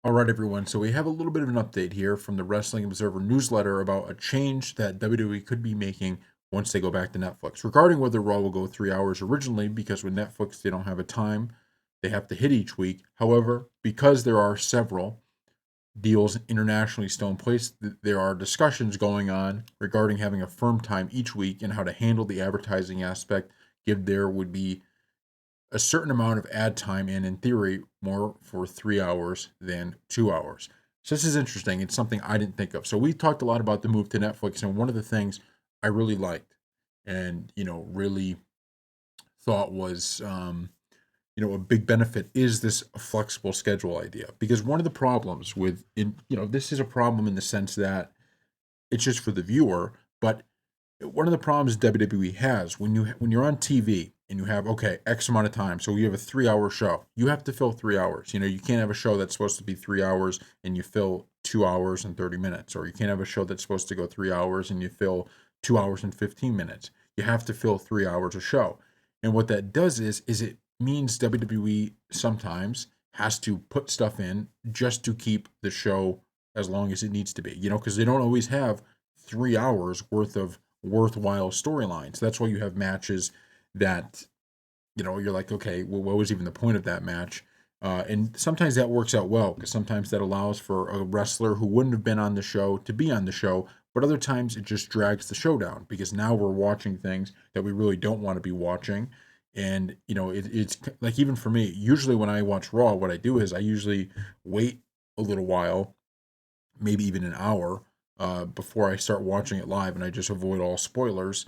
All right, everyone. So we have a little bit of an update here from the Wrestling Observer newsletter about a change that WWE could be making once they go back to Netflix regarding whether Raw will go 3 hours originally, because with Netflix, they don't have a time they have to hit each week. However, because there are several deals internationally still in place, there are discussions going on regarding having a firm time each week and how to handle the advertising aspect. Give there would be a certain amount of ad time and, in theory, more for 3 hours than 2 hours. So this is interesting. It's something I didn't think of. So we talked a lot about the move to Netflix, and one of the things I really liked and really thought was a big benefit is this flexible schedule idea. Because one of the problems with in this is a problem in the sense that it's just for the viewer, but one of the problems WWE has when you're on TV and you have okay X amount of time, so you have a 3 hour show, you have to fill 3 hours. You can't have a show that's supposed to be 3 hours and you fill 2 hours and 30 minutes, or you can't have a show that's supposed to go 3 hours and you fill 2 hours and 15 minutes. You have to fill 3 hours a show, and what that does is it means WWE sometimes has to put stuff in just to keep the show as long as it needs to be. Because they don't always have 3 hours worth of worthwhile storylines. That's why you have matches that you're like, okay, well, what was even the point of that match? And sometimes that works out well because sometimes that allows for a wrestler who wouldn't have been on the show to be on the show. But other times it just drags the show down because now we're watching things that we really don't want to be watching. And it's like, even for me, usually when I watch Raw, what I do is I usually wait a little while, maybe even an hour, before I start watching it live, and I just avoid all spoilers.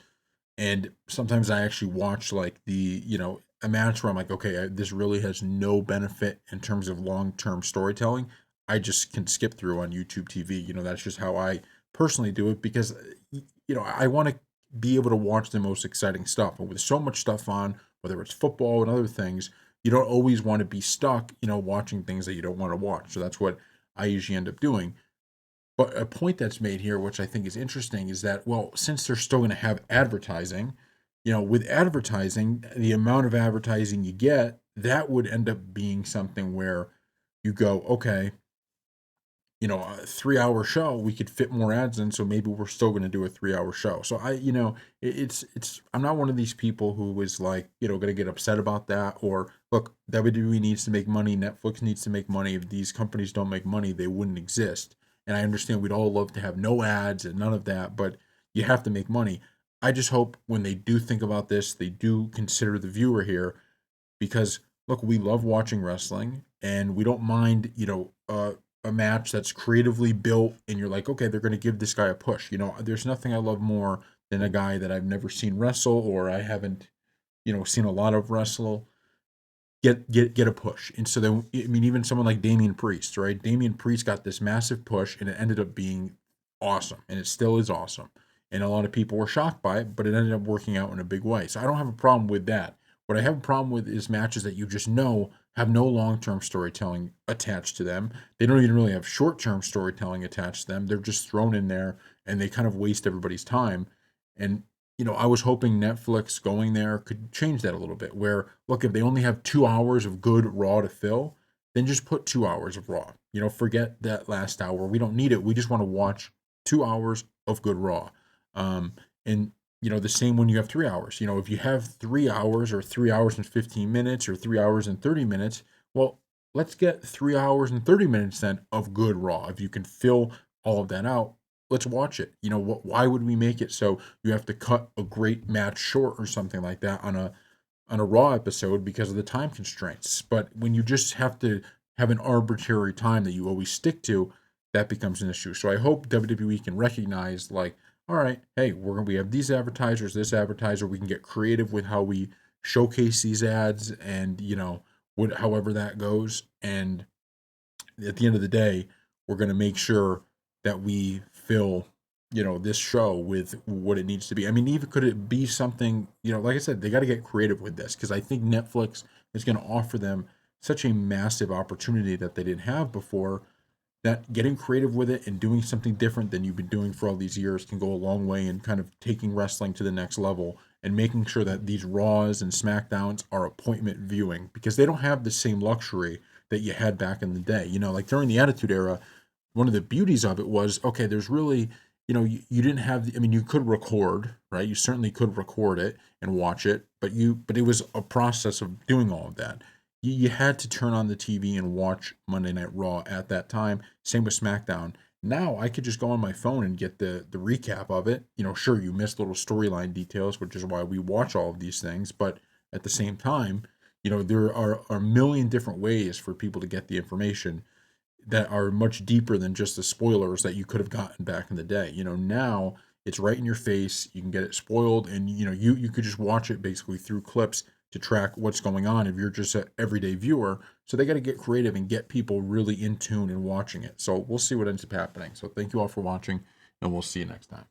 And sometimes I actually watch like a match where I'm like, okay, this really has no benefit in terms of long term storytelling. I just can skip through on YouTube TV. That's just how I personally do it because I want to be able to watch the most exciting stuff. And with so much stuff on, whether it's football and other things, you don't always want to be stuck, watching things that you don't want to watch. So that's what I usually end up doing. But a point that's made here, which I think is interesting, is that, well, since they're still going to have advertising, with advertising, the amount of advertising you get, that would end up being something where you go, okay, a 3 hour show, we could fit more ads in, so maybe we're still going to do a 3 hour show. So I'm not one of these people who is like, going to get upset about that. Or look, WWE needs to make money, Netflix needs to make money. If these companies don't make money, they wouldn't exist. And I understand we'd all love to have no ads and none of that, but you have to make money. I just hope when they do think about this, they do consider the viewer here, because look, we love watching wrestling and we don't mind, a match that's creatively built and you're like, okay, they're going to give this guy a push. There's nothing I love more than a guy that I've never seen wrestle, or I haven't, seen a lot of wrestle, get a push. And so then, I mean, even someone like Damian Priest, right? Damian Priest got this massive push and it ended up being awesome, and it still is awesome. And a lot of people were shocked by it, but it ended up working out in a big way. So I don't have a problem with that. What I have a problem with is matches that you just know have no long term storytelling attached to them. They don't even really have short term storytelling attached to them. They're just thrown in there and they kind of waste everybody's time. And I was hoping Netflix going there could change that a little bit. Where, look, if they only have 2 hours of good Raw to fill, then just put 2 hours of Raw. Forget that last hour. We don't need it. We just want to watch 2 hours of good Raw. And the same when you have 3 hours. If you have 3 hours or 3 hours and 15 minutes or 3 hours and 30 minutes, well, let's get 3 hours and 30 minutes then of good Raw. If you can fill all of that out, let's watch it. Why would we make it so you have to cut a great match short or something like that on a Raw episode because of the time constraints? But when you just have to have an arbitrary time that you always stick to, that becomes an issue. So I hope WWE can recognize, like, all right, hey, we have these advertisers, this advertiser, we can get creative with how we showcase these ads, and however that goes. And at the end of the day, we're going to make sure that we fill, this show with what it needs to be. I mean, even could it be something, like I said, they got to get creative with this, because I think Netflix is going to offer them such a massive opportunity that they didn't have before, that getting creative with it and doing something different than you've been doing for all these years can go a long way in kind of taking wrestling to the next level and making sure that these Raws and SmackDowns are appointment viewing, because they don't have the same luxury that you had back in the day. Like during the Attitude Era, one of the beauties of it was, okay, there's really, you didn't have I mean, you could record, right? You certainly could record it and watch it, but it was a process of doing all of that. You had to turn on the TV and watch Monday Night Raw at that time. Same with SmackDown. Now I could just go on my phone and get the recap of it. Sure, you missed little storyline details, which is why we watch all of these things, but at the same time, there are a million different ways for people to get the information that are much deeper than just the spoilers that you could have gotten back in the day. Now it's right in your face. You can get it spoiled, and you could just watch it basically through clips to track what's going on if you're just an everyday viewer. So they got to get creative and get people really in tune and watching it. So we'll see what ends up happening. So thank you all for watching, and we'll see you next time.